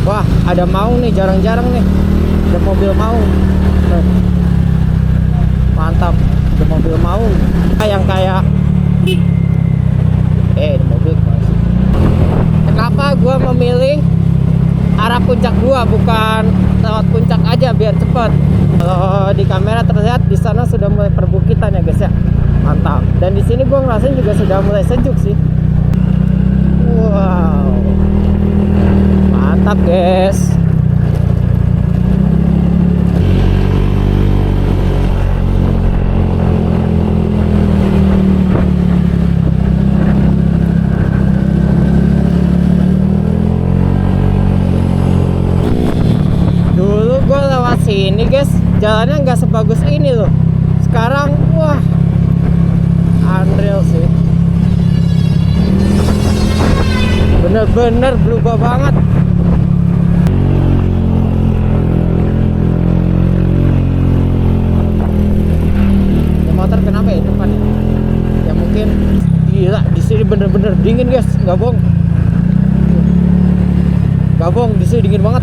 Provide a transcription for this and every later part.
Wah, ada maung nih, jarang-jarang nih. Ada mobil maung. Mantap, ada mobil maung. Yang kayak ini mobil. Kenapa gua memilih arah puncak gua, bukan lewat puncak aja biar cepat? Kalau di kamera terlihat di sana sudah mulai perbukitan ya guys ya. Mantap. Dan di sini gua ngerasain juga sudah mulai sejuk sih. Wow. Mantap guys. Dulu gue lewat sini guys, jalannya nggak sebagus ini loh. Sekarang wah, unreal sih. Bener-bener berubah banget. Motor kenapa ya depan ya? Ya mungkin gila, di sini bener-bener dingin guys, nggak bohong. Nggak bohong, di sini dingin banget.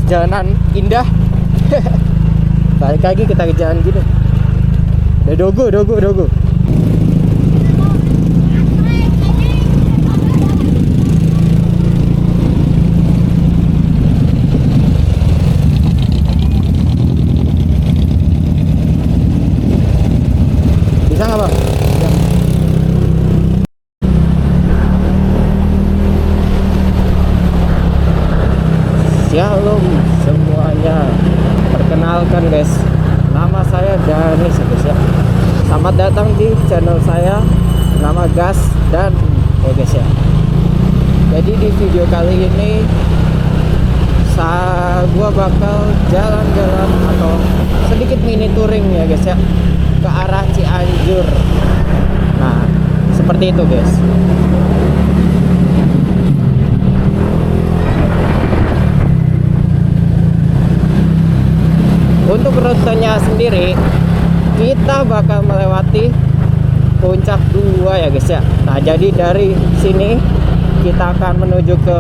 Jalanan indah. Balik lagi kita ke jalan gini. Dogo. Bisa nggak bang? Shalom semuanya, perkenalkan guys, nama saya Danis guys ya. Selamat datang di channel saya, nama Gas dan ya guys ya. Jadi di video kali ini gua bakal jalan-jalan atau sedikit mini touring ya guys ya, ke arah Cianjur. Nah seperti itu guys. Untuk rutenya sendiri kita bakal melewati puncak 2 ya guys ya. Nah jadi dari sini kita akan menuju ke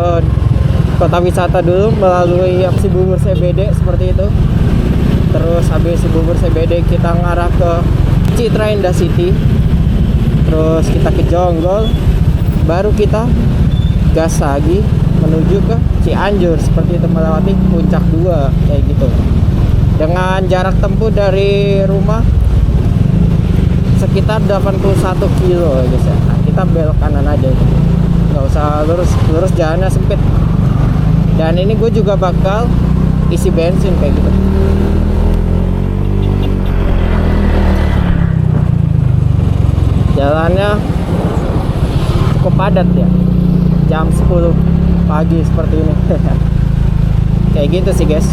kota wisata dulu melalui Cibubur CBD seperti itu. Terus habis Cibubur CBD kita ngarah ke Citra Indah City. Terus kita ke Jonggol, baru kita gas lagi menuju ke Cianjur seperti itu, melewati puncak 2 kayak gitu. Dengan jarak tempuh dari rumah sekitar 81 kilo guys ya. Nah, kita belok kanan aja, nggak usah lurus jalannya sempit. Dan ini gue juga bakal isi bensin kayak gitu. Jalannya cukup padat ya, jam 10 pagi seperti ini. Kayak gitu sih guys.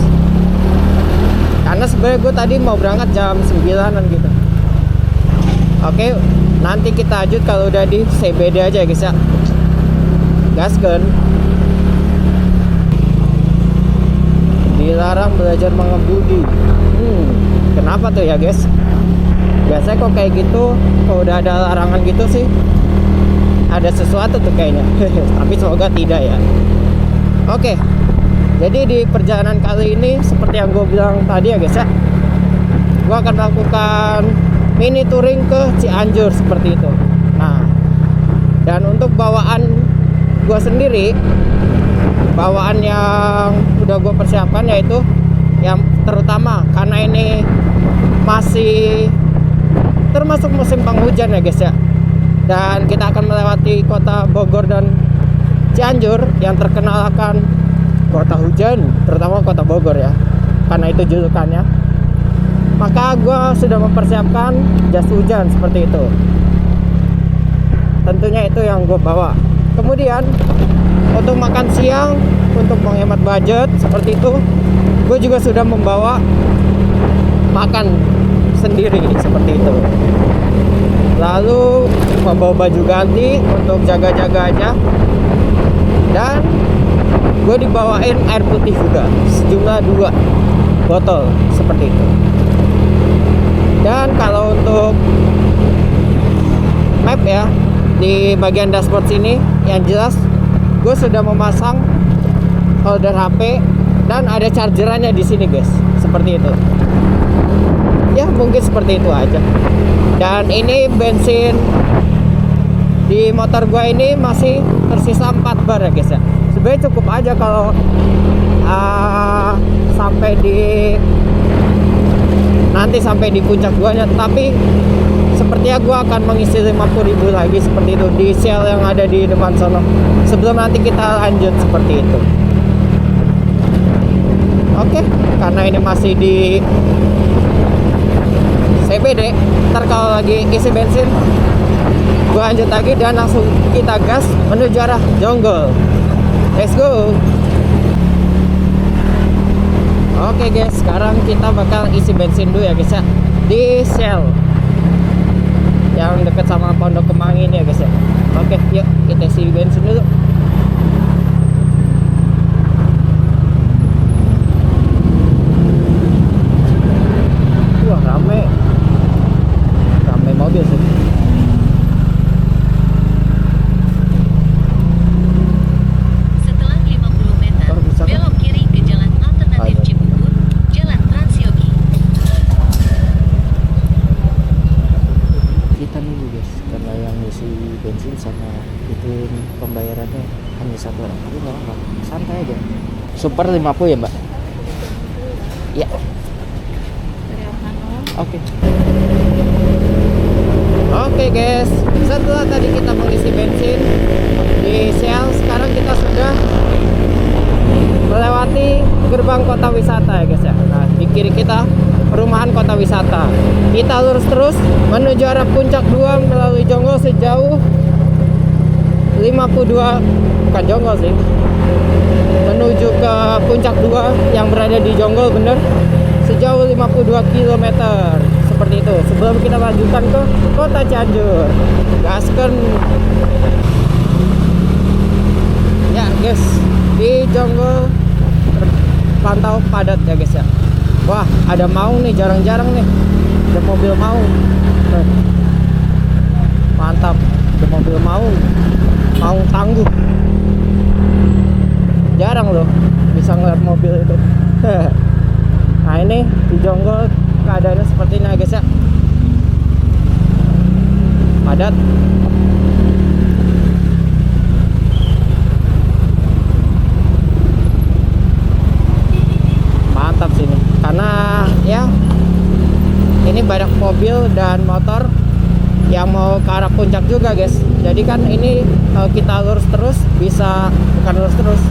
Karena sebenarnya gue tadi mau berangkat jam 9-an gitu. Oke, nanti kita lanjut kalau udah di CBD aja guys ya. Gaskeun. Dilarang belajar mengemudi. Kenapa tuh ya guys? Biasanya kok kayak gitu, kalau udah ada larangan gitu sih ada sesuatu tuh kayaknya. Tapi semoga tidak ya. Oke. Jadi di perjalanan kali ini seperti yang gue bilang tadi ya guys ya, gue akan melakukan mini touring ke Cianjur seperti itu. Nah, dan untuk bawaan gue sendiri, bawaan yang udah gue persiapkan yaitu yang terutama karena ini masih termasuk musim penghujan ya guys ya, dan kita akan melewati kota Bogor dan Cianjur yang terkenal akan kota hujan, terutama kota Bogor ya, karena itu julukannya. Maka gue sudah mempersiapkan jas hujan seperti itu. Tentunya itu yang gue bawa. Kemudian untuk makan siang, untuk menghemat budget seperti itu, gue juga sudah membawa makan sendiri seperti itu. Lalu membawa baju ganti untuk jaga-jaga aja, dan gue dibawain air putih juga sejumlah 2 botol seperti itu. Dan kalau untuk map ya, di bagian dashboard sini yang jelas gue sudah memasang holder HP dan ada chargerannya di sini guys, seperti itu. Ya mungkin seperti itu aja. Dan ini bensin di motor gua ini masih tersisa 4 bar ya guys ya. Sebenarnya cukup aja kalau sampai di puncak guanya, tapi sepertinya gua akan mengisi 50.000 lagi seperti itu di Shell yang ada di depan sana sebelum nanti kita lanjut seperti itu. Oke, karena ini masih di CBD, ntar kalau lagi isi bensin gua lanjut lagi dan langsung kita gas menuju arah Jonggol. Let's go. Oke guys, sekarang kita bakal isi bensin dulu ya guys ya, di Shell yang dekat sama Pondok Kemangi ini ya guys ya. Oke, yuk kita isi bensin dulu. Wah, rame mobil sih. Setelah 50 meter, belok kiri ke jalan alternatif Cibubur, Jalan Transyogi. Kita nunggu guys, karena yang ngisi bensin sama itu pembayarannya hanya 1 orang. Tapi nggak apa-apa, santai aja. Super 50 ya mbak? Iya. Oke. Oke guys, setelah tadi kita mengisi bensin di Shell, sekarang kita sudah melewati gerbang kota wisata ya guys ya. Nah, di kiri kita perumahan kota wisata. Kita lurus terus menuju arah puncak 2 melalui Jonggol sejauh 52, bukan Jonggol sih, menuju ke puncak 2 yang berada di Jonggol bener, sejauh 52 km seperti itu sebelum kita lanjutkan ke kota Cianjur. Gasken ya guys, di Jonggol terpantau padat ya guys ya. Wah, ada Maung nih, jarang-jarang nih ada mobil Maung. Mantap, ada mobil Maung tangguh, jarang loh bisa ngeliat mobil itu. Nah ini di Jonggol keadaannya seperti ini guys ya, padat. Mantap sini karena ya ini banyak mobil dan motor yang mau ke arah puncak juga guys. Jadi kan ini kita lurus terus bisa, bukan lurus terus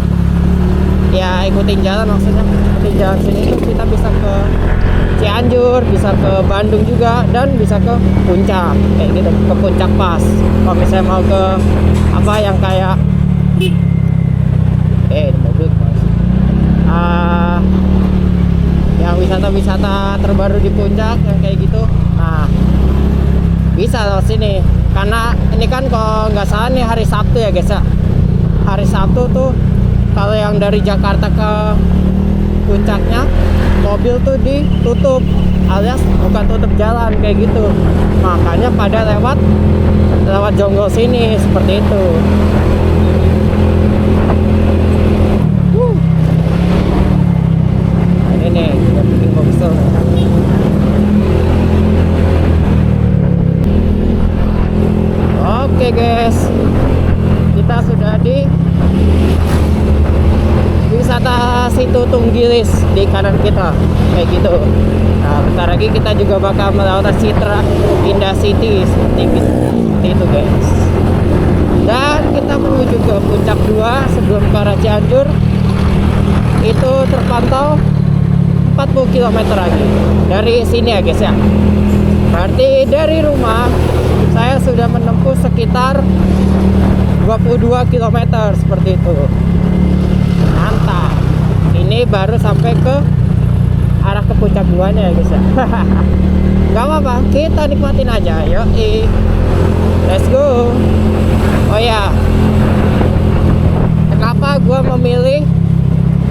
ya, ikutin jalan, maksudnya ikutin jalan sini tuh kita bisa ke Cianjur, bisa ke Bandung juga, dan bisa ke puncak kayak gitu, ke puncak pas. Kalau misalnya mau ke apa yang kayak mobil yang wisata-wisata terbaru di puncak yang kayak gitu, nah bisa lewat sini. Karena ini kan kalau nggak salah nih hari Sabtu ya guys ya, hari Sabtu tuh kalau yang dari Jakarta ke puncaknya mobil tuh ditutup, alias bukan tutup jalan kayak gitu, makanya pada lewat Jonggol sini seperti itu. Nah, ini nih yang bikin bagus tuh. Oke guys, kita sudah di wisata Situ Tunggilis di kanan kita kayak gitu. Nah, bentar lagi kita juga bakal melewati Citra Indah City seperti itu guys. Dan kita menuju ke puncak 2 sebelum ke arah Cianjur. Itu terpantau 40 km lagi dari sini ya guys ya. Berarti dari rumah saya sudah menempuh sekitar 22 km seperti itu. Mantap. Ini baru sampai ke arah ke puncak 2-nya ya guys ya. Gak apa-apa, kita nikmatin aja. Yoi, let's go. Oh ya, kenapa gue memilih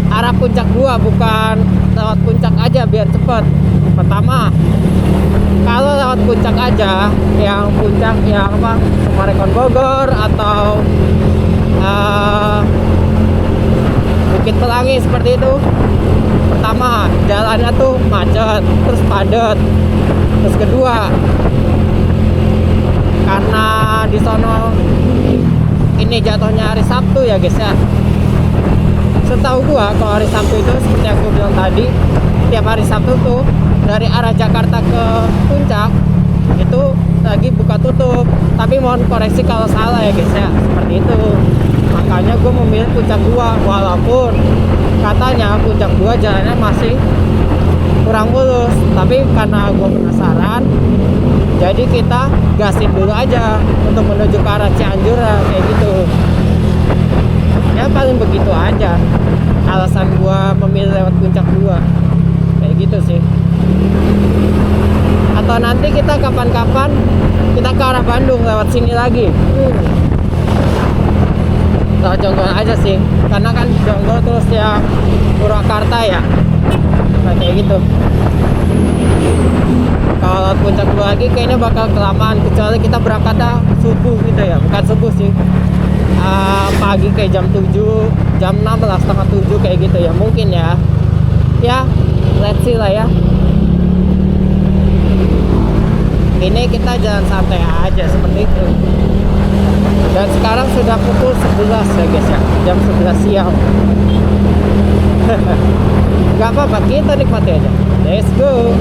arah puncak gua bukan lewat puncak aja biar cepet? Pertama, kalau lewat puncak aja, yang puncak yang apa, Sumarekon Bogor atau Bukit Pelangi seperti itu, pertama jalannya tuh macet, terus padat. Terus kedua, karena di sono ini jatuhnya hari Sabtu ya guys ya. Setahu gua kalau hari Sabtu itu seperti yang gua bilang tadi, tiap hari Sabtu tuh dari arah Jakarta ke puncak itu lagi buka tutup. Tapi mohon koreksi kalau salah ya guys ya, seperti itu. Makanya gue memilih puncak 2, walaupun katanya puncak 2 jalannya masih kurang mulus, tapi karena gue penasaran, jadi kita gasin dulu aja untuk menuju ke arah Cianjur kayak gitu. Ya paling begitu aja alasan gue memilih lewat puncak 2 kayak gitu sih. Atau nanti kita kapan-kapan kita ke arah Bandung lewat sini lagi. Lewat Jonggol aja sih, karena kan Jonggol terus yang Purwakarta ya, nah, kayak gitu. Kalau puncak 2 lagi kayaknya bakal kelamaan, kecuali kita berangkatnya subuh gitu ya, bukan subuh sih, pagi kayak jam 7, jam 6 lah, setengah 7 kayak gitu ya, mungkin ya. Ya, let's see lah ya. Ini kita jalan santai aja seperti itu. Dan sekarang sudah pukul 11 ya guys ya, jam 11 siang. Gak apa-apa, kita nikmati aja. Let's go.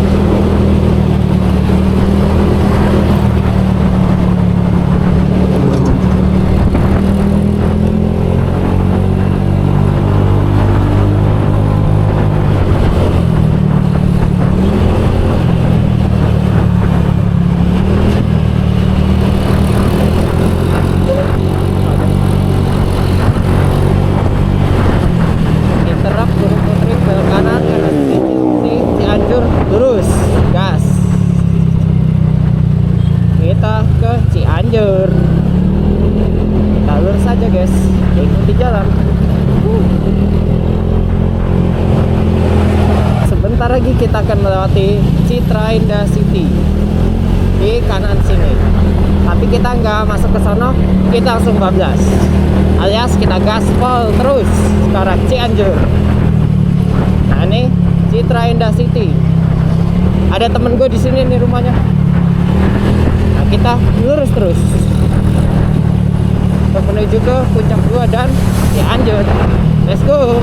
Lagi kita akan melewati Citra Indah City di kanan sini, tapi kita nggak masuk ke sana, kita langsung bablas alias kita gaspol terus ke arah Cianjur. Nah ini Citra Indah City, ada temen gue di sini nih rumahnya. Nah kita lurus terus untuk menuju ke puncak 2 dan Cianjur. Let's go.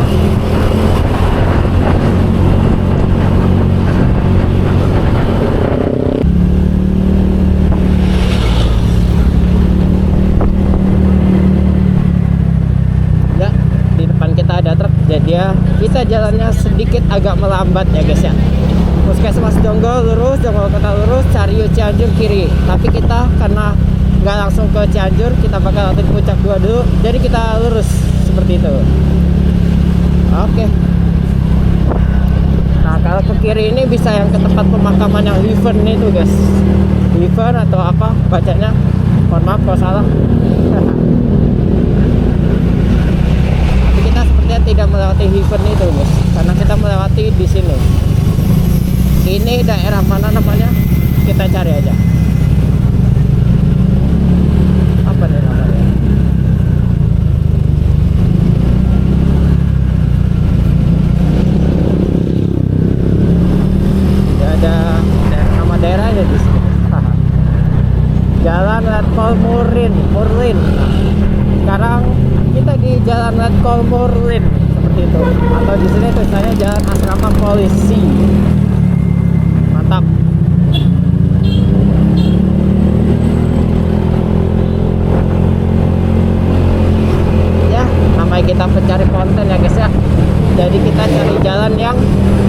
Dia kita jalannya sedikit agak melambat ya guys ya. Puskesmas Jonggol lurus, Jonggol Kota lurus, Cariu Cianjur kiri. Tapi kita karena nggak langsung ke Cianjur, kita bakal lewat puncak 2 dulu. Jadi kita lurus seperti itu. Oke. Nah kalau ke kiri ini bisa yang ke tempat pemakaman yang Liven itu guys. Liven atau apa bacanya? Mohon maaf kalau salah. Tidak melewati Heaven itu guys, karena kita melewati di sini. Ini daerah mana namanya? Kita cari aja. Apa nih namanya? Ya ada nama daerahnya di sini. Jalan Letkol Murlin. Nah, sekarang kita di Jalan Letkol Murlin seperti itu, atau di sini tulisannya Jalan Asrama Polisi. Mantap. Ya, namanya kita pencari konten ya guys ya. Jadi kita cari jalan yang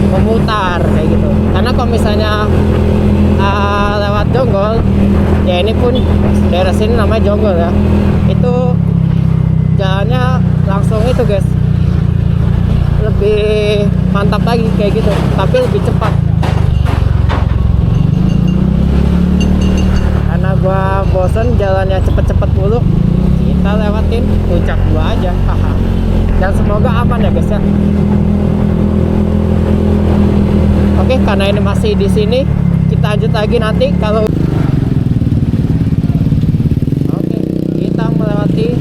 memutar kayak gitu. Karena kalau misalnya lewat Jonggol, ya ini pun daerah sini namanya Jonggol ya. Itu jalannya langsung itu guys, lebih mantap lagi kayak gitu, tapi lebih cepat. jalan yang cepet-cepet mulu, kita lewatin puncak 2 aja. Haha. Dan semoga aman ya guys ya. Oke, karena ini masih di sini, kita lanjut lagi nanti kalau. Oke, kita melewati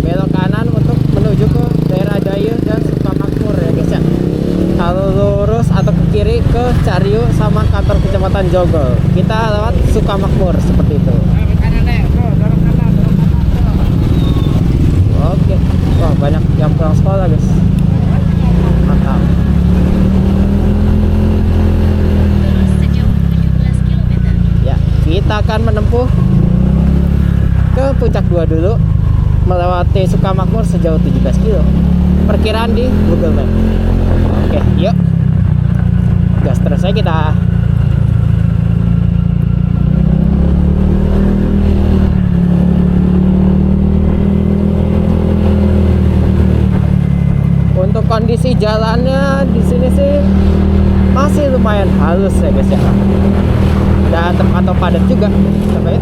belok kanan untuk menuju ke daerah Dayu dan Sukamakmur ya guys ya. Kalau lurus atau ke kiri ke Cariu sama kantor kecamatan Jogol. Kita lewat Sukamakmur seperti itu. Oke, wah banyak yang pulang sekolah guys. Mantap. Lurus sejauh 17 km. Ya, kita akan menempuh ke puncak 2 dulu, melewati Sukamakmur sejauh 17 kilo. Perkiraan di Google Map. Oke, yuk. Gas terus aja kita. Untuk kondisi jalannya di sini sih masih lumayan halus ya guys ya. Dan terpantau padat juga. Coba ya.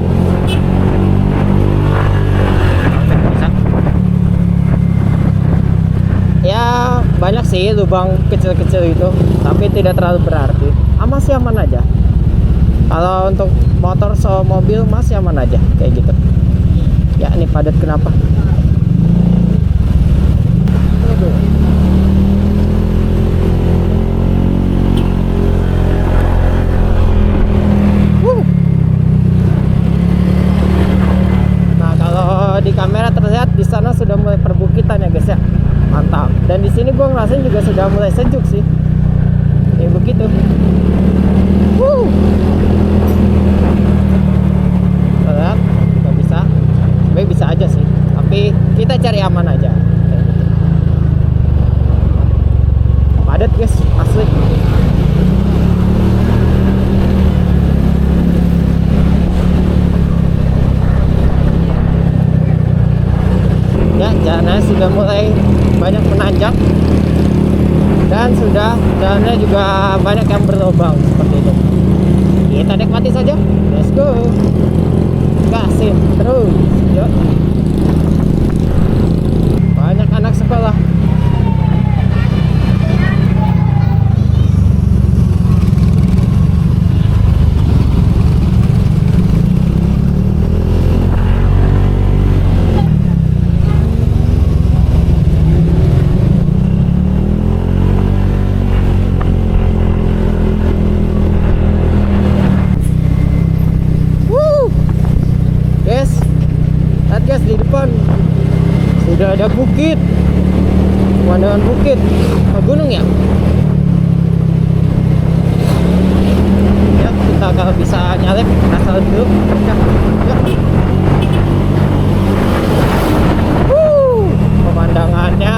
Bisa. Ya banyak sih lubang kecil-kecil itu, tapi tidak terlalu berarti. Masih aman aja. Kalau untuk motor sama mobil masih aman aja kayak gitu. Ya ini padat kenapa? Aduh. Nah kalau di kamera terlihat di sana sudah mulai perbukitan ya guys ya. Mantap. Dan di sini gua ngerasain juga sudah mulai sejuk sih. Ya begitu. Lihat, nggak bisa. Sebenarnya bisa aja sih. Tapi kita cari aman aja. Kayak gitu. Padat guys, asli. Ya, jalannya sudah mulai banyak menanjak dan sudah jalannya juga banyak yang berlubang seperti itu. Kita nikmati saja. Let's go. Gasin terus. Yuk. Banyak anak sekolah. Guys, di depan sudah ada bukit, pemandangan bukit. Gunung ya. Ya kita kalau bisa nyalip asal dulu. Pemandangannya.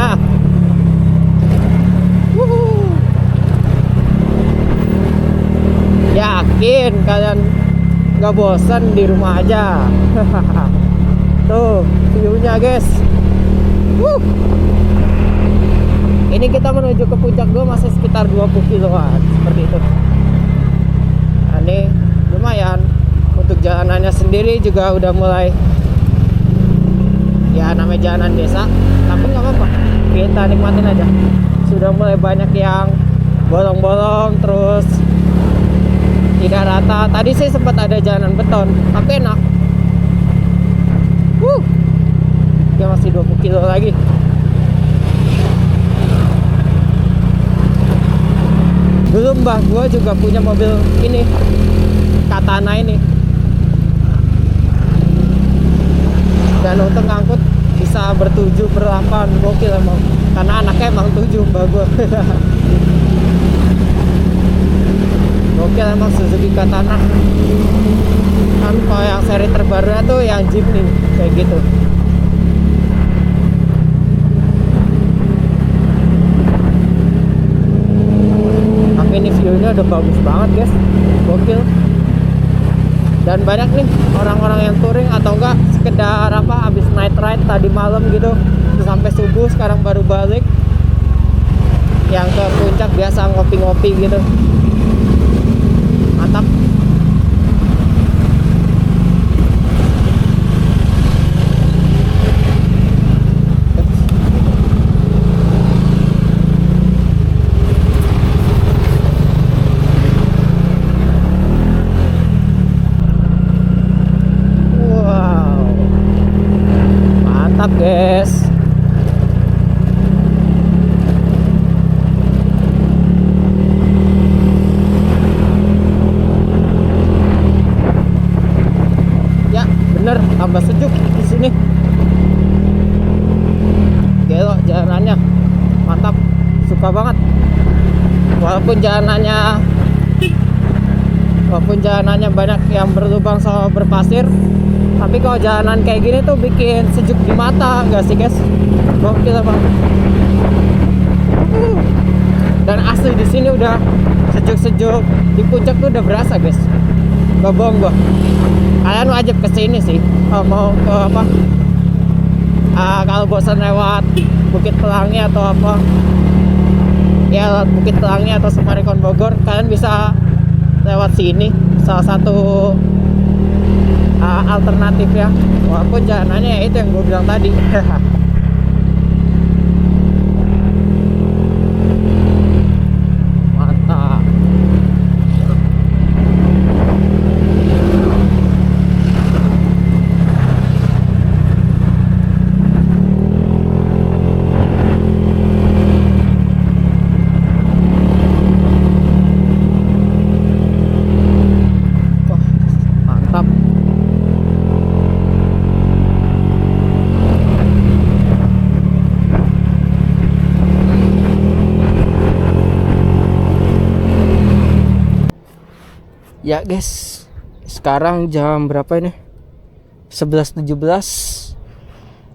Yakin kalian nggak bosan di rumah aja. Tuh view-nya guys. Ini kita menuju ke puncak 2 masih sekitar 20 kiloan seperti itu. Nah, ini lumayan. Untuk jalanannya sendiri juga udah mulai, ya namanya jalanan desa, tapi nggak apa-apa, kita nikmatin aja. Sudah mulai banyak yang bolong-bolong, terus tidak rata. Tadi sih sempat ada jalanan beton, tapi enak. Ya masih 20 kilo lagi. Dulu mbah gua juga punya mobil ini, Katana ini. Dan untuk ngangkut bisa ber-7, ber-8, gokil emang. Karena anaknya emang 7 mbah gua. Gokil emang Suzuki Katana. Kan kalau yang seri terbarunya tuh yang Jeep nih, kayak gitu. Ini view-nya udah bagus banget guys, gokil. Dan banyak nih orang-orang yang touring atau enggak sekedar apa habis night ride tadi malam gitu, terus sampai subuh sekarang baru balik, yang ke puncak biasa ngopi-ngopi gitu. Mantap. guys. Ya, bener, tambah sejuk di sini. Gelo jalanannya. Mantap. Suka banget. Walaupun jalanannya banyak yang berlubang sama berpasir, tapi kalau jalanan kayak gini tuh bikin sejuk di mata, enggak sih guys? Gokil bang. Dan asli di sini udah sejuk-sejuk, di puncak tuh udah berasa guys. Gak bohong gua. Kalian wajib kesini sih. Kalau mau ke apa? Kalau bosan lewat Bukit Pelangi atau apa? Ya lewat Bukit Pelangi atau Sumarekon Bogor, kalian bisa lewat sini, salah satu alternatif ya. Walaupun jalanannya ya itu yang gue bilang tadi. Mantap. Ya guys, sekarang jam berapa ini? 11.17.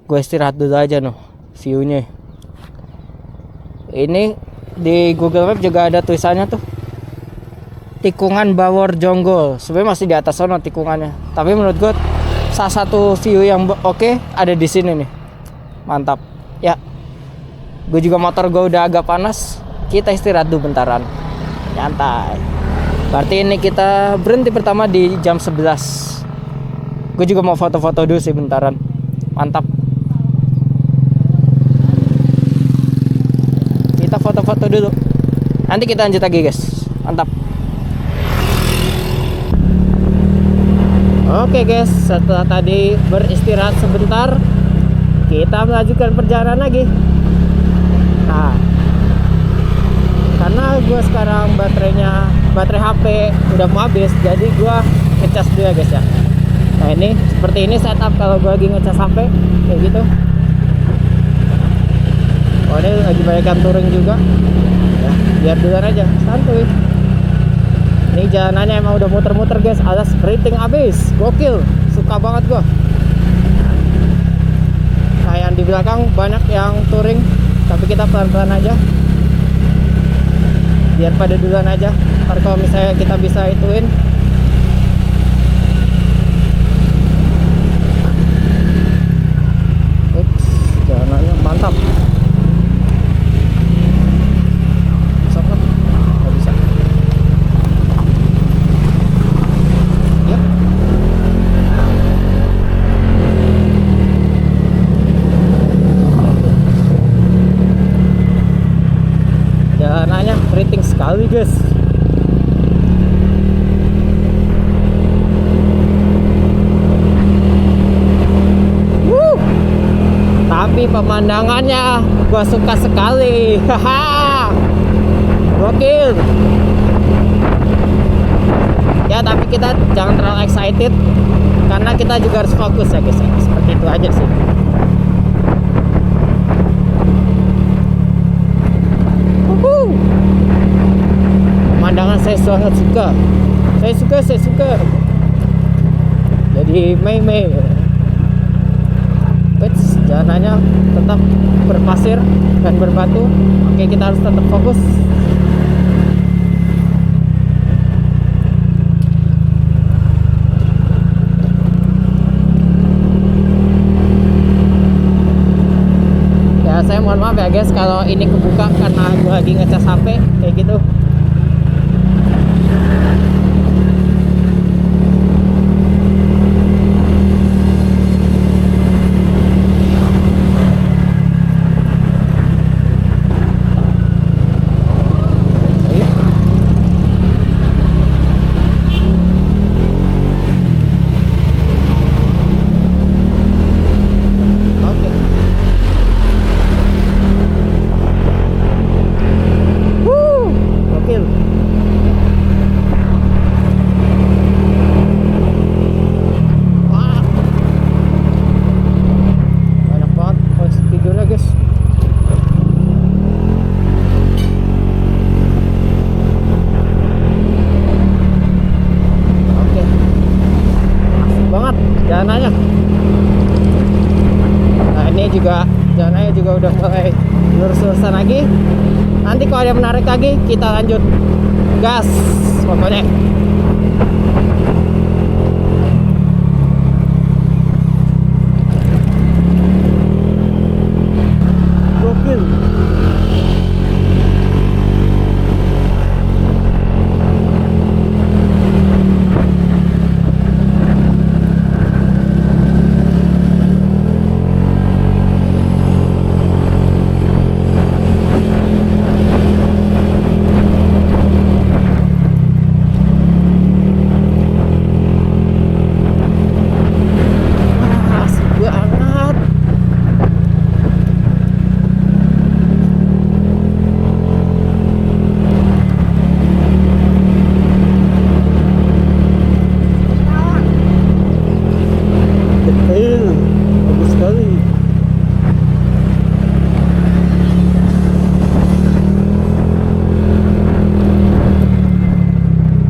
Gue istirahat dulu aja noh, view-nya. Ini di Google Map juga ada tulisannya tuh, Tikungan Bawor Jonggol. Sebenarnya masih di atas sana tikungannya. Tapi menurut gue salah satu view yang oke ada di sini nih. Mantap. Ya. Gue juga motor gue udah agak panas. Kita istirahat dulu bentaran. Nyantai. Berarti ini kita berhenti pertama di jam 11. Gue juga mau foto-foto dulu sih bentaran. Mantap. Kita foto-foto dulu. Nanti kita lanjut lagi guys. Mantap. Oke guys, setelah tadi beristirahat sebentar, kita melanjutkan perjalanan lagi. Nah, karena gue sekarang baterai HP udah mau habis, jadi gue ngecas dulu ya guys ya. Nah ini seperti ini setup kalau gue lagi ngecas HP kayak gitu. Oh ini lagi banyakkan touring juga ya, biar duluan aja santuy. Ini jalanannya emang udah muter-muter guys, alias keriting abis, gokil, suka banget gue. Nah yang di belakang banyak yang touring, tapi kita pelan-pelan aja biar pada duluan aja. Ntar kalau misalnya kita bisa ituin, jalanannya mantap. Bisa kan? Nggak bisa. Yap. Jalanannya keriting sekali guys. Tapi pemandangannya gua suka sekali. Haha, gokil ya. Tapi kita jangan terlalu excited karena kita juga harus fokus ya guys. Seperti itu aja sih. Pemandangan saya sangat suka. Saya suka. Jadi Mei. Jalanannya tetap berpasir dan berbatu. Oke, kita harus tetap fokus. Ya saya mohon maaf ya guys kalau ini kebuka karena gue lagi ngecas HP kayak gitu. jalanannya. Nah ini juga jalanannya juga udah mulai lurus-lurusan lagi. Nanti kalau ada menarik lagi kita lanjut gas pokoknya. Gokil. Asik banget. Detail, bagus sekali.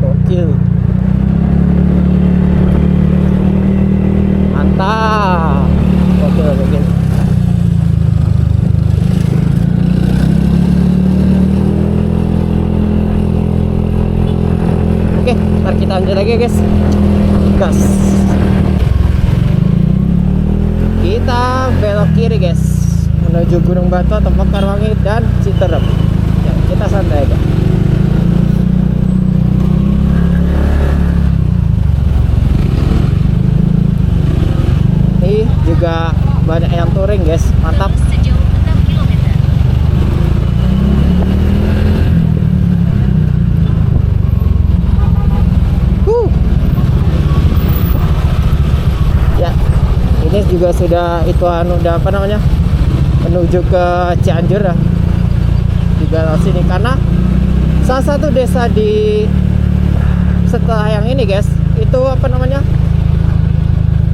Gokil. Mantap. Gokil, gokil. Oke, ntar kita lanjut lagi ya guys. Gas. Kita belok kiri guys, menuju Gunung Batu, Mekarwangi dan Citerep. Ya, kita santai aja. Ini juga banyak yang touring guys, mantap. Lurus sejauh 6 km. Ya, ini juga sudah udah apa namanya, menuju ke Cianjur ya, juga sini karena salah satu desa di setelah yang ini guys, itu apa namanya,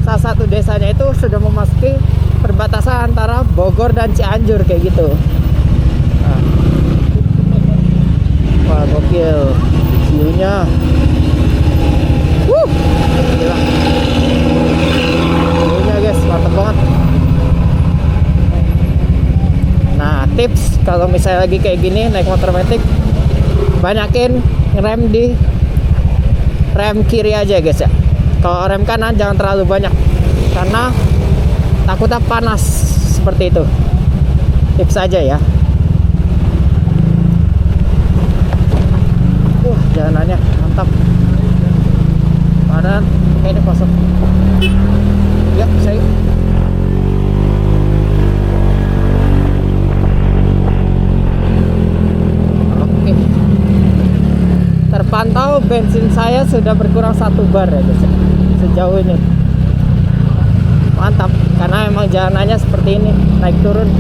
salah satu desanya itu sudah memasuki perbatasan antara Bogor dan Cianjur kayak gitu. Nah. Wah gokil view-nya. Gila. View-nya guys mantap banget. Nah tips kalau misalnya lagi kayak gini naik motor metik, banyakin ngerem di rem kiri aja guys ya. Kalau rem kanan jangan terlalu banyak karena takutnya panas seperti itu. Tips aja ya. Jalanannya mantap. Padahal ini kosong. Ya, saya. Oke. Terpantau bensin saya sudah berkurang 1 bar ya guys. Sejauh ini. Mantap, karena emang jalanannya seperti ini, naik turun.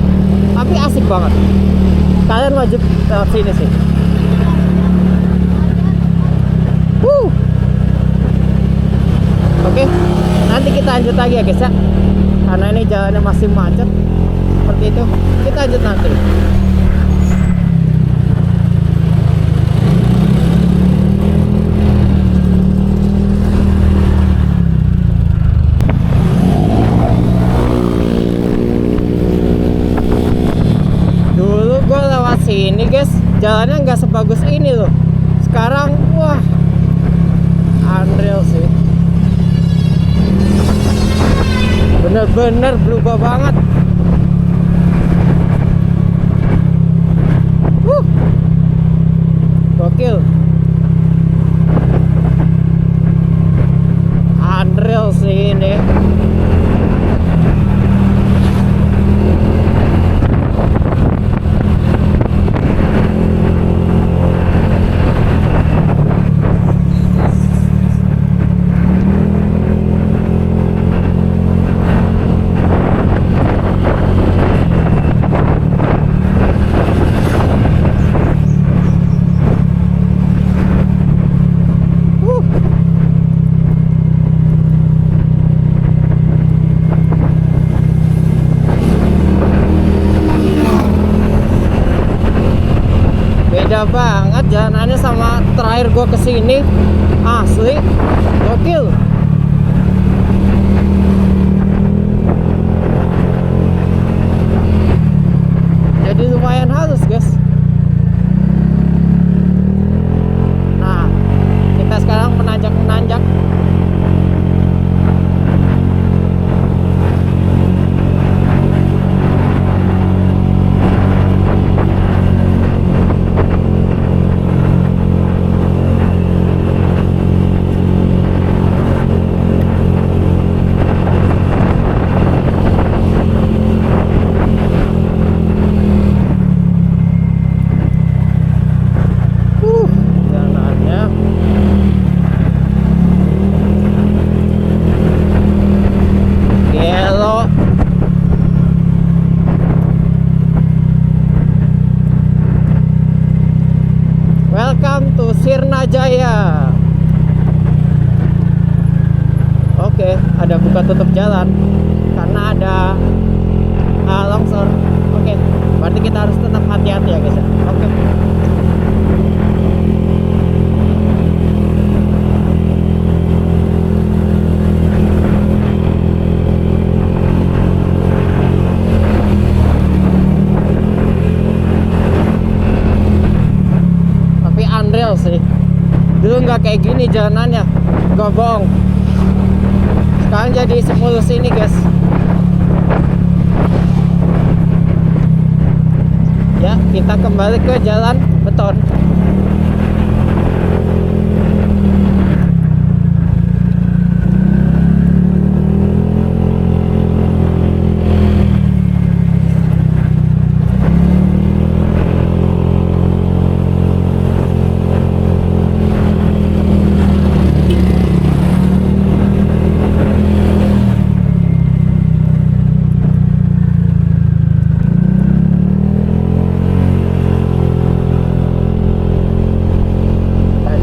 Tapi asik banget. Kalian wajib lewat sini sih. Oke, nanti kita lanjut lagi ya guys ya. Karena ini jalannya masih macet seperti itu. Kita lanjut nanti. Dulu gue lewat sini guys, jalannya nggak sebagus ini loh. Sekarang wah, unreal sih. Bener-bener berubah banget. Gokil. Unreal sih ini. Beda banget jalanannya sama terakhir gue kesini, asli gokil. Oke, ada buka tutup jalan karena ada longsor. Oke, berarti kita harus tetap hati-hati ya guys ya. Oke. Tapi unreal sih. Dulu nggak kayak gini jalanannya, gak bohong. Sekarang jadi semulus ini guys. Ya, kita kembali ke jalan beton.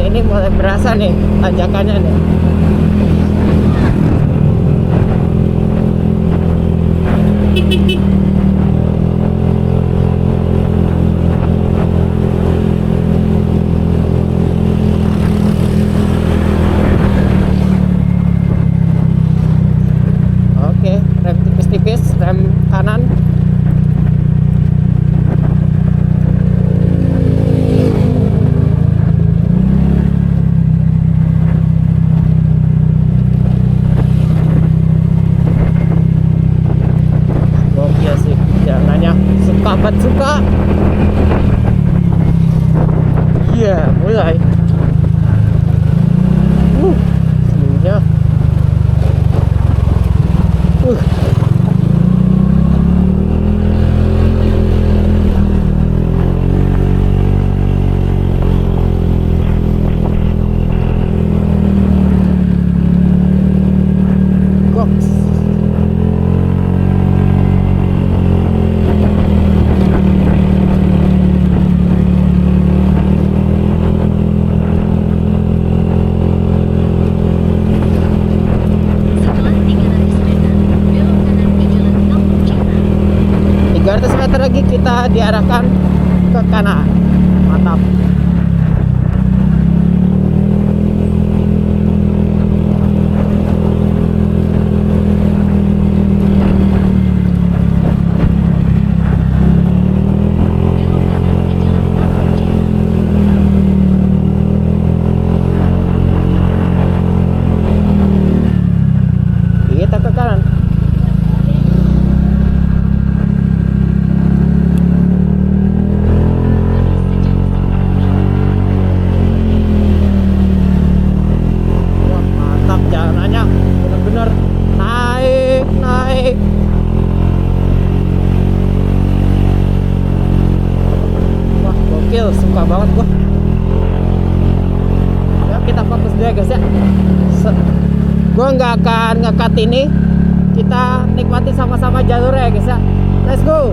Ini mulai berasa nih tanjakannya nih. Oke, rem tipis-tipis, rem kanan. Suka. Iya, mulai. Semuanya. Goks. Lagi kita diarahkan ke kanan. Mantap. Kita ke kanan. Suka banget gua. Ya, kita fokus dulu ya guys ya. Gua nggak akan nge-cut ini. Kita nikmati sama-sama jalurnya ya guys ya. Let's go.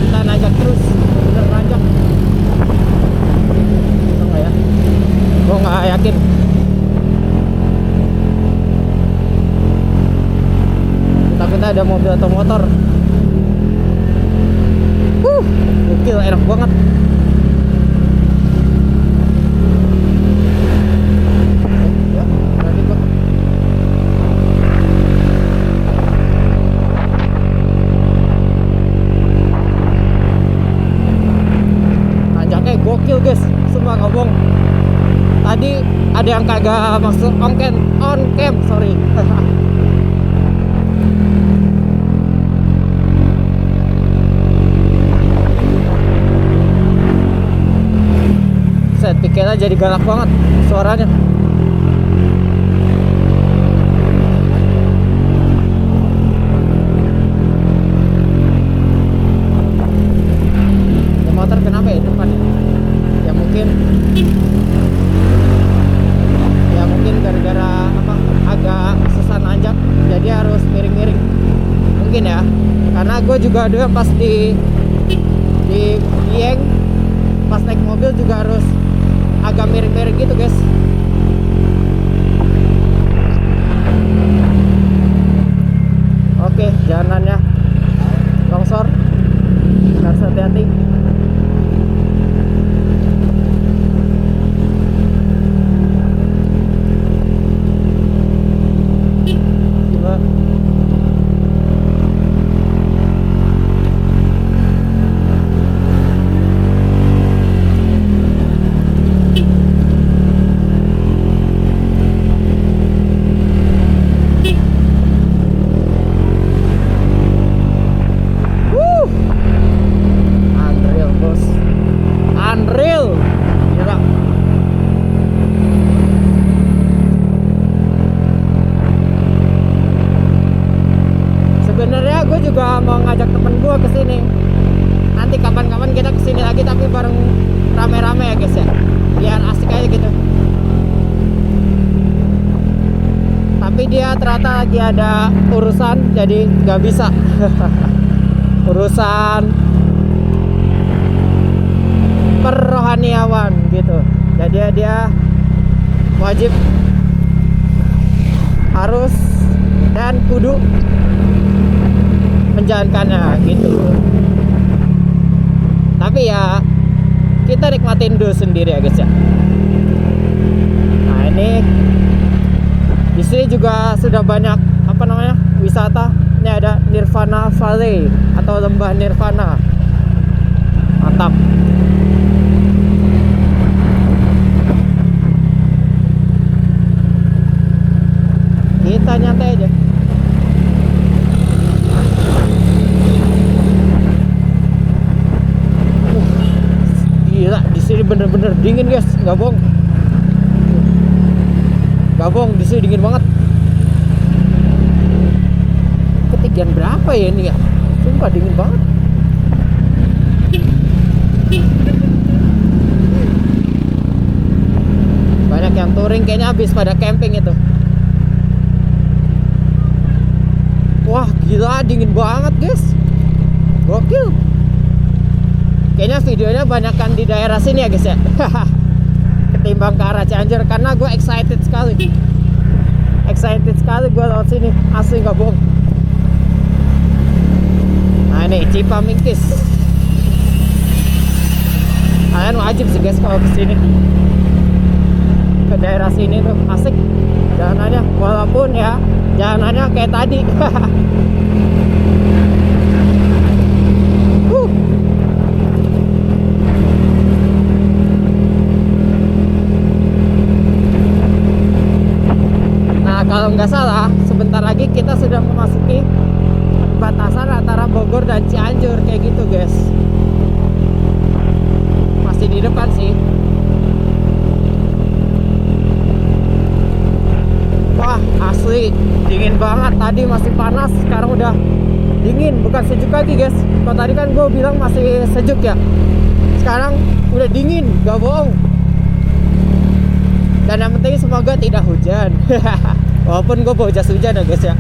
kita nanjak terus, bener nanjak. Bisa nggak ya? Gue nggak yakin. Takutnya ada mobil atau motor. Gokil, enak banget. Ya, berani gua. Nanjaknya gokil guys, sumpah nggak bohong. Tadi ada yang kagak masuk on cam, sorry. Set, pikirnya jadi galak banget suaranya. Ya, motor kenapa ya depannya? Ya mungkin gara-gara apa, agak susah nanjak, jadi harus miring-miring. Mungkin ya, karena gue juga ada pas di Dieng, pas naik mobil juga harus agak miring-miring gitu guys. Oke, jalanannya longsor, harus hati-hati. Coba. Unreal bos, unreal, gila. Sebenarnya gue juga mau ngajak temen gue ke sini. Nanti kapan-kapan kita kesini lagi, tapi bareng rame-rame ya guys ya, biar asik aja gitu. Tapi dia ternyata lagi ada urusan, jadi nggak bisa. Urusan perrohaniawan gitu, jadi dia wajib harus dan kudu menjalankannya gitu. Tapi ya kita nikmatin dulu sendiri ya guys ya. Nah ini di sini juga sudah banyak apa namanya wisata. Ini ada Nirvana Valley atau lembah Nirvana, mantap. Kita nyantai aja. Gila, di sini bener-bener dingin guys, nggak bohong. Nggak bohong, di sini dingin banget. Ketinggian berapa ya ini ya? Sumpah dingin banget. Banyak yang touring kayaknya habis pada camping itu. Wah gila, dingin banget guys, gokil. Kayaknya videonya banyakkan di daerah sini ya guys ya. Ketimbang ke arah Cianjur, karena gue excited sekali gue lewat sini, asli nggak bohong. Nah ini Cipamingkis, kalian wajib sih guys kalau kesini, ke daerah sini tuh asik jalanannya, walaupun ya jalanannya kayak tadi. Nah kalau nggak salah sebentar lagi kita sudah memasuki batasan antara Bogor dan Cianjur kayak gitu guys. Masih di depan sih. Wah asli dingin banget, tadi masih panas, sekarang udah dingin, bukan sejuk lagi guys. Kalau tadi kan gue bilang masih sejuk ya, sekarang udah dingin, gak bohong. Dan yang penting semoga tidak hujan. Walaupun gue bawa jas hujan ya guys ya.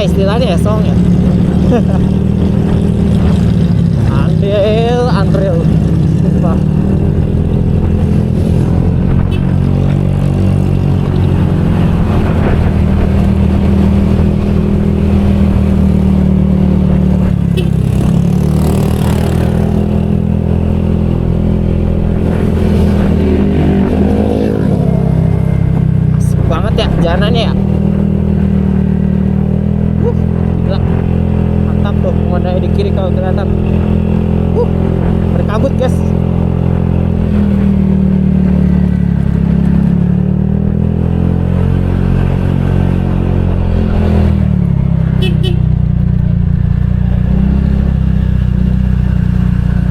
istilahnya ya song ya. Andril sumpah. Asik banget ya jalanannya ya. Gila. Mantap tuh pemandangan di kiri kalau kelihatan. Berkabut guys.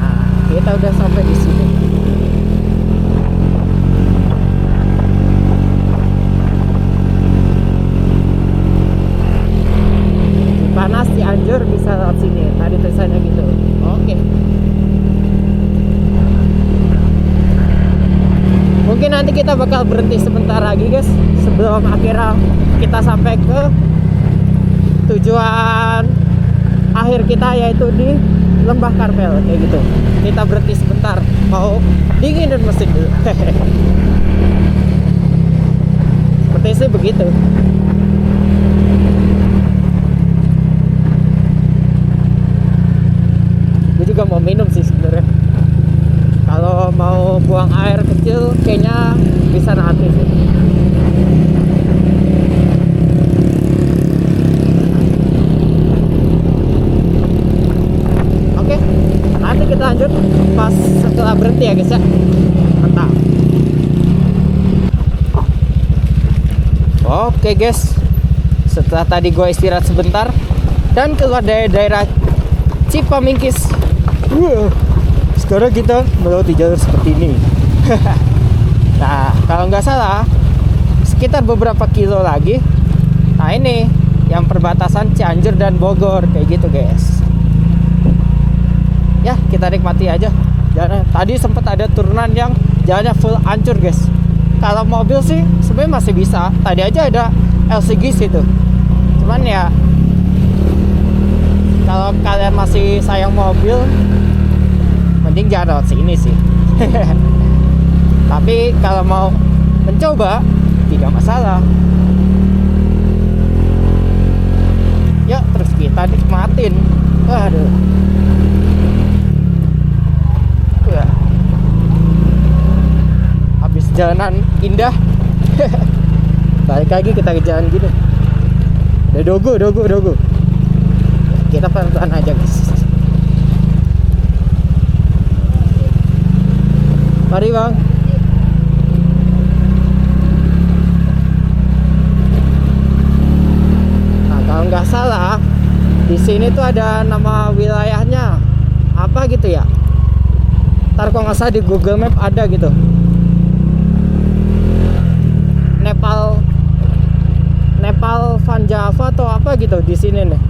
Nah, kita udah sampai di sini. Panas Cianjur bisa lewat sini. Tadi tulisannya gitu. Oke. Mungkin nanti kita bakal berhenti sebentar lagi guys sebelum akhirnya kita sampai ke tujuan akhir kita, yaitu di Lembah Karmel kayak gitu. Kita berhenti sebentar mau dinginin mesin dulu. Seperti sih begitu. Gue juga mau minum sih sebenarnya. Kalau mau buang air kecil kayaknya bisa nanti sih. Oke, nanti kita lanjut pas setelah berhenti ya guys ya. Mantap. Oke guys, setelah tadi gue istirahat sebentar dan keluar dari daerah Cipamingkis, sekarang kita melewati jalur seperti ini. Nah, kalau nggak salah sekitar beberapa kilo lagi, nah ini yang perbatasan Cianjur dan Bogor kayak gitu guys. Ya kita nikmati aja jalan. Tadi sempat ada turunan yang jalannya full hancur guys. Kalau mobil sih sebenarnya masih bisa. Tadi aja ada LCG situ. Cuman ya kalau kalian masih sayang mobil, mending jangan lewat sini sih. Tapi kalau mau mencoba tidak masalah. Ya terus kita nikmatin. Waduh. Ya. Habis jalanan indah. Balik lagi kita ke jalan gini. Dogo. Kita pelan-pelan aja guys. Mari bang. Nah kalau nggak salah di sini tuh ada nama wilayahnya apa gitu ya. Ntar kalau nggak salah di Google Map ada gitu. Nepal Van Java atau apa gitu di sini nih.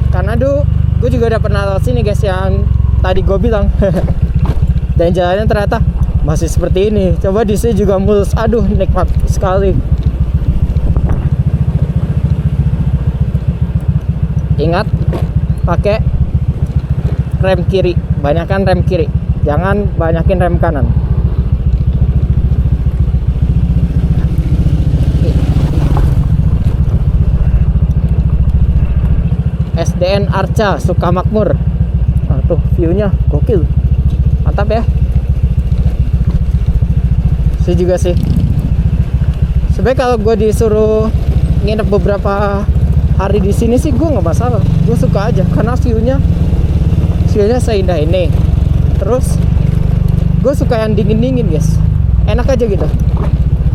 Karena gue juga udah pernah lewat sini guys yang tadi gue bilang. Dan jalannya ternyata masih seperti ini. Coba di sini juga mulus. Aduh nikmat sekali. Ingat pakai rem kiri. Banyakan rem kiri. Jangan banyakin rem kanan. SDN Arca Sukamakmur. Nah, tuh view-nya gokil. Mantap ya. Saya juga sih. Sebenarnya kalau gue disuruh nginep beberapa hari di sini sih gue nggak masalah. Gue suka aja karena view-nya seindah ini. Terus gue suka yang dingin-dingin guys. Enak aja gitu.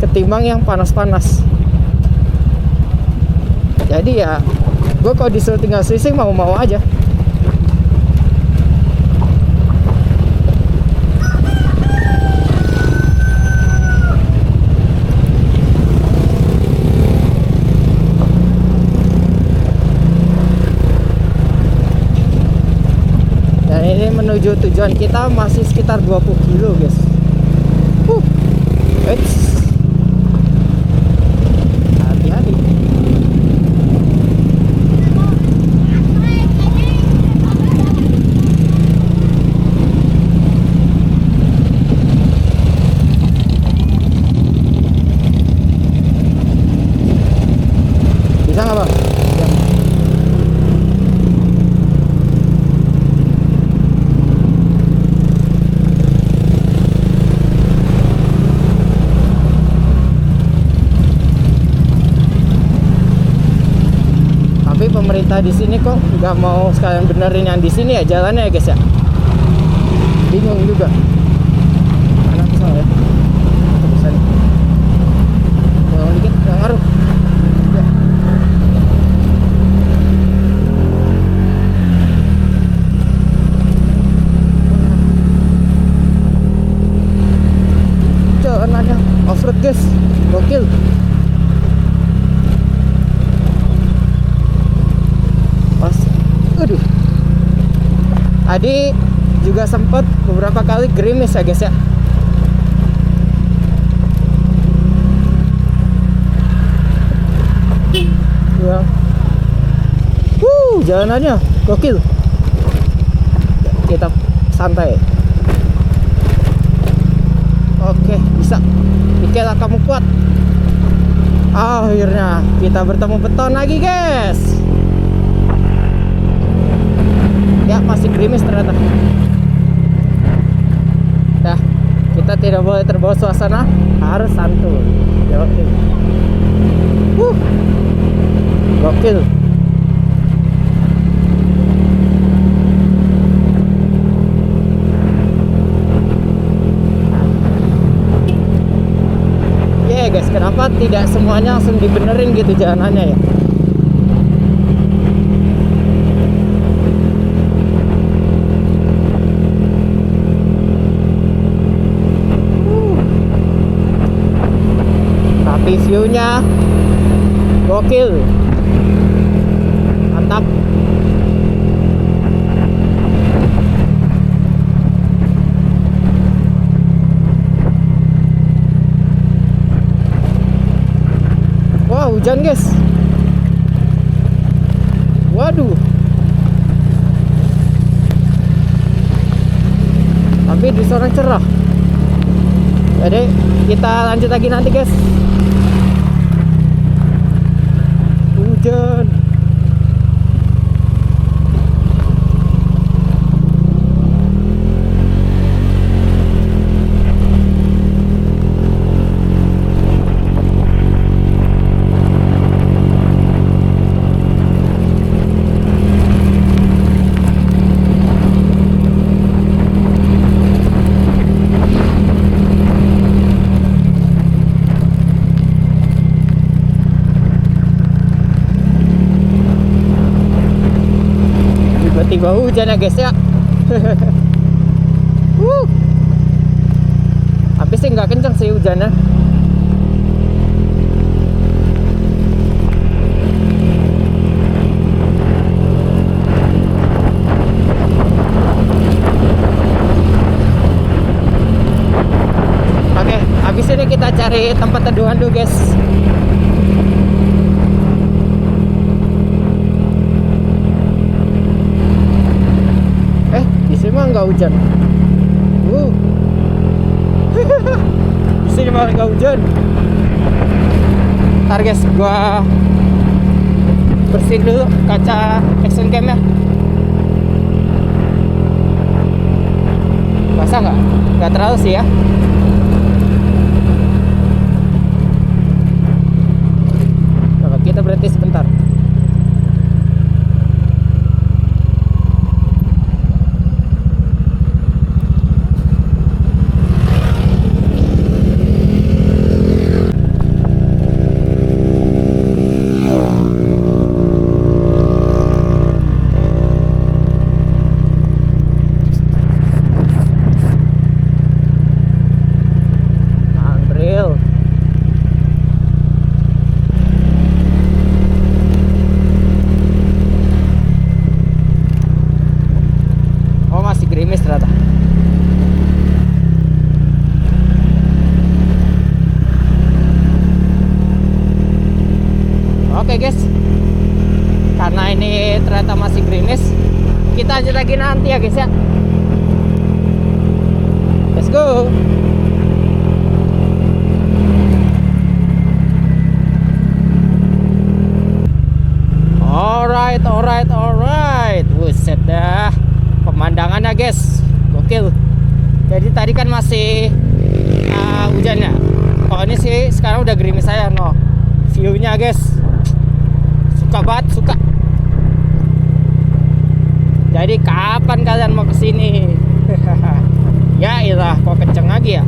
Ketimbang yang panas-panas. Jadi ya gue kalau disuruh tinggal sising mau aja. Dan ini menuju tujuan kita masih sekitar 20 kilo guys. pemerintah di sini kok nggak mau sekalian benerin yang di sini ya jalannya ya guys ya. Bingung juga. Mana bisa ya? Bisa nih. Tolong dikit, nggak ngaruh. Ya. Jalanannya off-road guys, gokil. Pas, aduh. Tadi juga sempet beberapa kali gerimis ya guys ya. Ya. Jalanannya gokil. Kita santai. Oke, bisa. Pikirlah kamu kuat. Akhirnya kita bertemu beton lagi guys. Ya, masih gerimis ternyata. Nah, kita tidak boleh terbawa suasana, harus santuy. Gokil. Gokil. Ya guys, kenapa tidak semuanya langsung dibenerin gitu jalanannya ya? Tapi view-nya gokil. Mantap. Wah, hujan guys. Waduh. Tapi di sore cerah. Jadi kita lanjut lagi nanti guys. Hujan. Tiba-tiba hujan ya guys ya. Tapi sih nggak kencang sih hujannya. Oke, habis ini kita cari tempat teduhan dulu guys. Emang nggak hujan. Di sini malah nggak hujan. Ntar guys, gua bersihin dulu kaca action cam ya. Basah nggak? Nggak terlalu sih ya. Coba kita berhenti sebentar. Oke guys, karena ini ternyata masih gerimis, kita lanjut lagi nanti ya guys ya. Let's go. Alright. Buset dah pemandangannya guys, gokil. Jadi tadi kan masih hujannya. Kalau ini sih sekarang udah gerimis saya, no. View-nya guys, suka banget, suka. Jadi kapan kalian mau kesini? Ya ilah, kok kenceng lagi ya?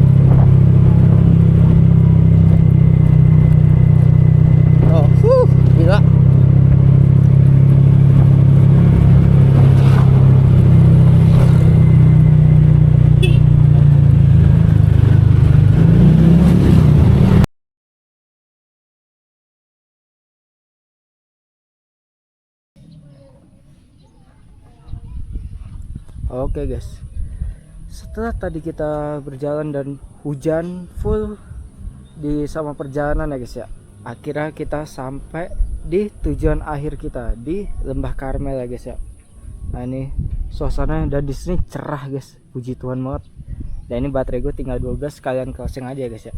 Oh, gila. Oke guys, setelah tadi kita berjalan dan hujan full di sama perjalanan ya guys ya, akhirnya kita sampai di tujuan akhir kita di Lembah Karmel ya guys ya. Nah ini suasana dan di sini cerah guys, puji Tuhan banget. Dan ini baterai gue tinggal 12, kalian closing aja ya guys ya.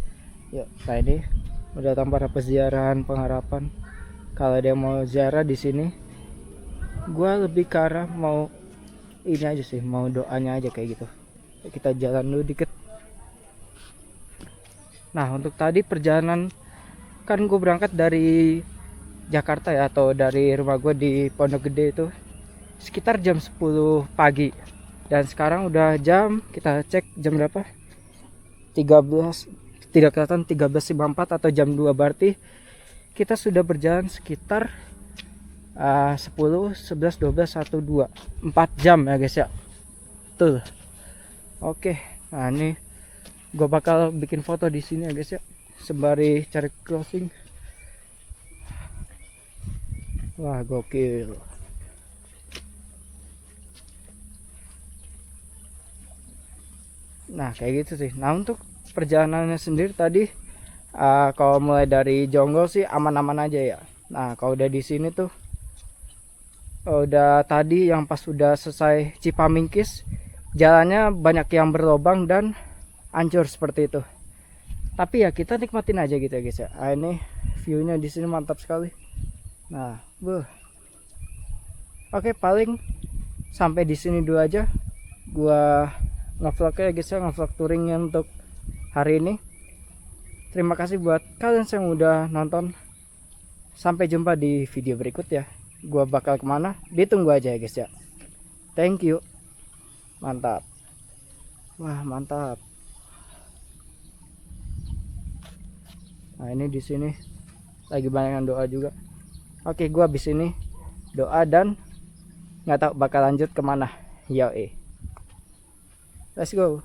Yuk, nah ini udah tambah peziarahan pengharapan. Kalau ada yang mau ziarah di sini, gue lebih ke arah mau ini aja sih, mau doanya aja kayak gitu. Kita jalan dulu dikit. Nah untuk tadi perjalanan kan gue berangkat dari Jakarta ya, atau dari rumah gue di Pondok Gede itu sekitar jam 10 pagi. Dan sekarang udah jam, kita cek jam berapa, 13, tidak kelihatan, 13.54 atau jam 2, berarti kita sudah berjalan sekitar 10, 11, 12, 1, 2, 4 jam ya guys ya. Tuh. Oke. Nah, ini gue bakal bikin foto di sini ya guys ya, sembari cari closing. Wah, gokil. Nah, kayak gitu sih. Nah, untuk perjalanannya sendiri tadi kalau mulai dari Jonggol sih aman-aman aja ya. Nah, kalau udah di sini tuh udah tadi yang pas sudah selesai Cipamingkis, jalannya banyak yang berlobang dan hancur seperti itu. Tapi ya kita nikmatin aja gitu ya guys ya. Nah, ini viewnya di sini mantap sekali. Nah, oke, paling sampai di sini dulu aja. Gua ngevlognya ya guys ya, ngevlog touringnya untuk hari ini. Terima kasih buat kalian yang udah nonton. Sampai jumpa di video berikut ya. Gua bakal kemana, ditunggu aja ya guys ya. Thank you. Mantap. Wah, mantap. Nah, ini di sini lagi banyak yang doa juga. Oke, gua habis ini doa dan nggak tahu bakal lanjut kemana. Yo, let's go.